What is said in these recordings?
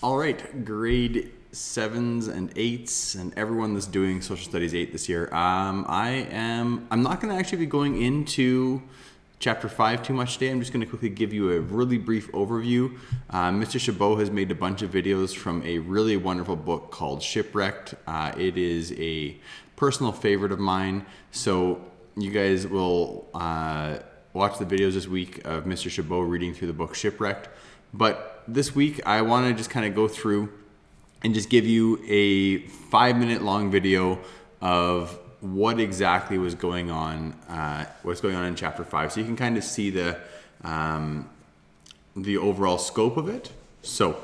All right, grade 7s and 8s and everyone that's doing social studies 8 this year. I'm not going to actually be going into chapter 5 too much today. I'm just going to quickly give you a really brief overview. Mr. Chabot has made a bunch of videos from a really wonderful book called Shipwrecked. It is a personal favorite of mine, so you guys will watch the videos this week of Mr. Chabot reading through the book Shipwrecked. But this week, I want to just kind of go through and just give you a 5-minute long video of what exactly was going on, what's going on in chapter 5, so you can kind of see the overall scope of it. So,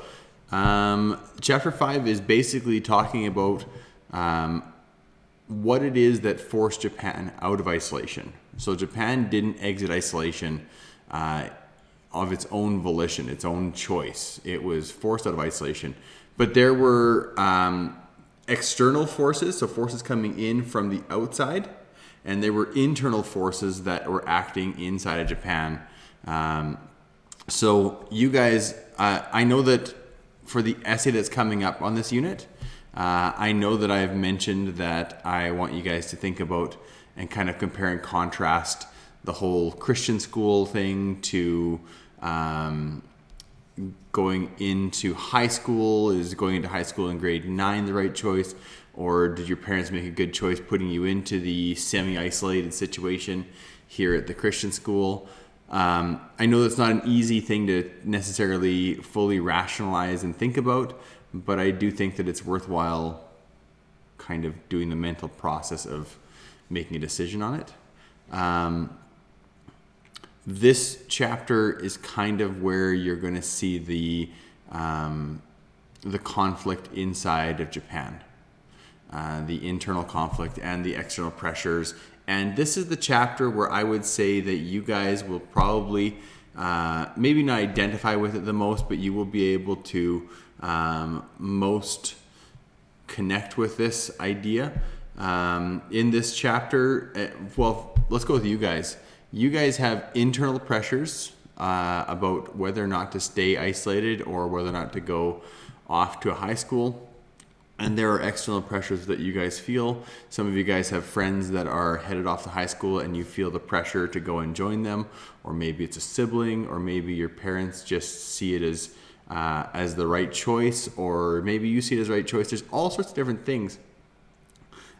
chapter 5 is basically talking about what it is that forced Japan out of isolation. So Japan didn't exit isolation of its own volition, its own choice. It was forced out of isolation. But there were external forces, so forces coming in from the outside, and there were internal forces that were acting inside of Japan. So you guys, I know that for the essay that's coming up on this unit, I know that I've mentioned that I want you guys to think about and kind of compare and contrast the whole Christian school thing to going into high school. Is going into high school in grade 9 the right choice? Or did your parents make a good choice putting you into the semi-isolated situation here at the Christian school? I know that's not an easy thing to necessarily fully rationalize and think about, but I do think that it's worthwhile kind of doing the mental process of making a decision on it. This chapter is kind of where you're going to see the conflict inside of Japan, the internal conflict and the external pressures. And this is the chapter where I would say that you guys will probably maybe not identify with it the most, but you will be able to most connect with this idea. In this chapter, well, let's go with you guys. You guys have internal pressures about whether or not to stay isolated or whether or not to go off to a high school. And there are external pressures that you guys feel. Some of you guys have friends that are headed off to high school and you feel the pressure to go and join them. Or maybe it's a sibling, or maybe your parents just see it as the right choice, or maybe you see it as the right choice. There's all sorts of different things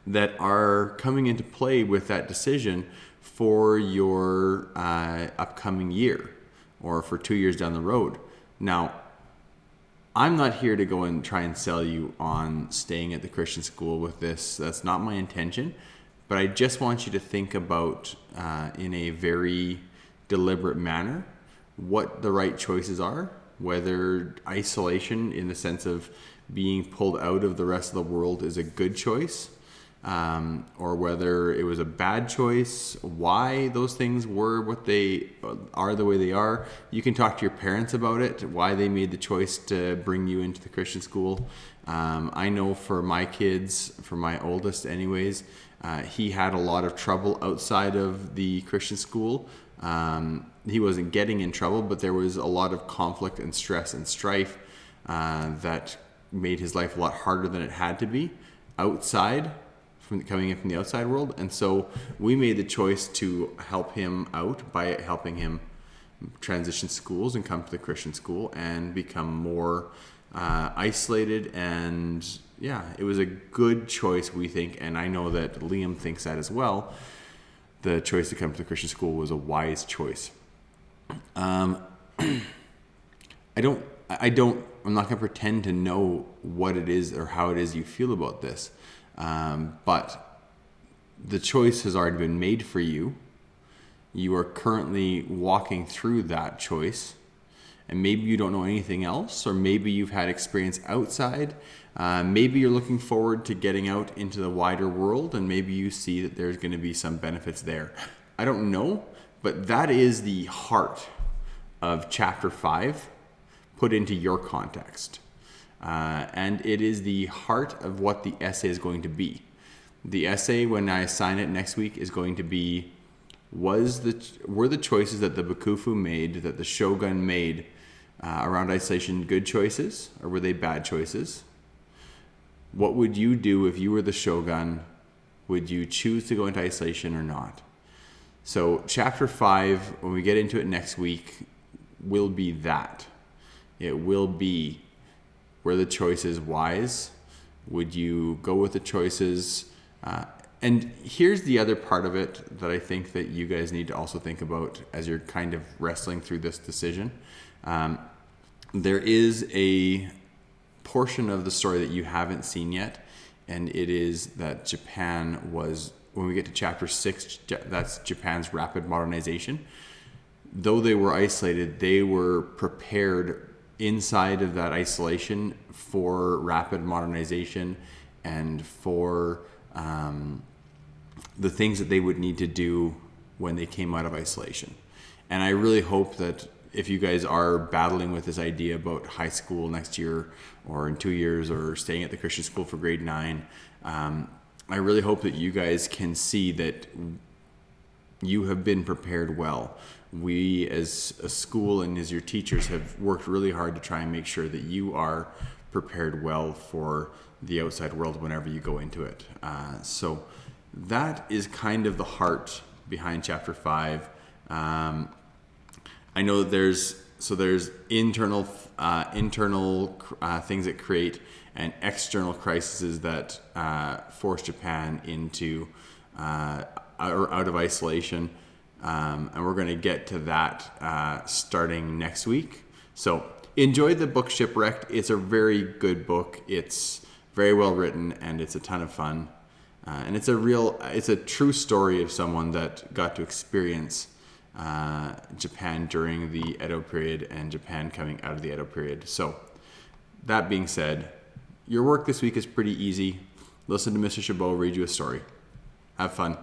that are coming into play with that decision for your upcoming year or for 2 years down the road. Now, I'm not here to go and try and sell you on staying at the Christian school with this. That's not my intention. But I just want you to think about, in a very deliberate manner, what the right choices are, whether isolation in the sense of being pulled out of the rest of the world is a good choice, or whether it was a bad choice, why those things were what they are the way they are. You can talk to your parents about it, why they made the choice to bring you into the Christian school. I know for my kids, for my oldest anyways, he had a lot of trouble outside of the Christian school. He wasn't getting in trouble, but there was a lot of conflict and stress and strife that made his life a lot harder than it had to be outside, coming in from the outside world. And so we made the choice to help him out by helping him transition schools and come to the Christian school and become more isolated. And yeah, it was a good choice, we think, and I know that Liam thinks that as well. The choice to come to the Christian school was a wise choice. I'm not going to pretend to know what it is or how it is you feel about this. But the choice has already been made for you. You are currently walking through that choice, and maybe you don't know anything else, or maybe you've had experience outside. Maybe you're looking forward to getting out into the wider world, and maybe you see that there's going to be some benefits there. I don't know, but that is the heart of chapter 5 put into your context. And it is the heart of what the essay is going to be. The essay, when I assign it next week, is going to be, were the choices that the Bakufu made, that the Shogun made, around isolation good choices or were they bad choices? What would you do if you were the shogun? Would you choose to go into isolation or not? So chapter 5, when we get into it next week, will be that. It will be, were the choices wise? Would you go with the choices? And here's the other part of it that I think that you guys need to also think about as you're kind of wrestling through this decision. There is a portion of the story that you haven't seen yet, and it is that Japan was, when we get to chapter 6, that's Japan's rapid modernization. Though they were isolated, they were prepared inside of that isolation for rapid modernization and for the things that they would need to do when they came out of isolation. And I really hope that if you guys are battling with this idea about high school next year or in 2 years or staying at the Christian school for grade 9, I really hope that you guys can see that you have been prepared well. We as a school and as your teachers have worked really hard to try and make sure that you are prepared well for the outside world whenever you go into it. So that is kind of the heart behind chapter 5. I know there's internal things that create and external crises that force Japan into out of isolation, and we're going to get to that starting next week. So enjoy the book Shipwrecked. It's a very good book. It's very well written and it's a ton of fun, and it's a true story of someone that got to experience Japan during the Edo period and Japan coming out of the Edo period. So that being said, your work this week is pretty easy. Listen to Mr. Chabot read you a story. Have fun.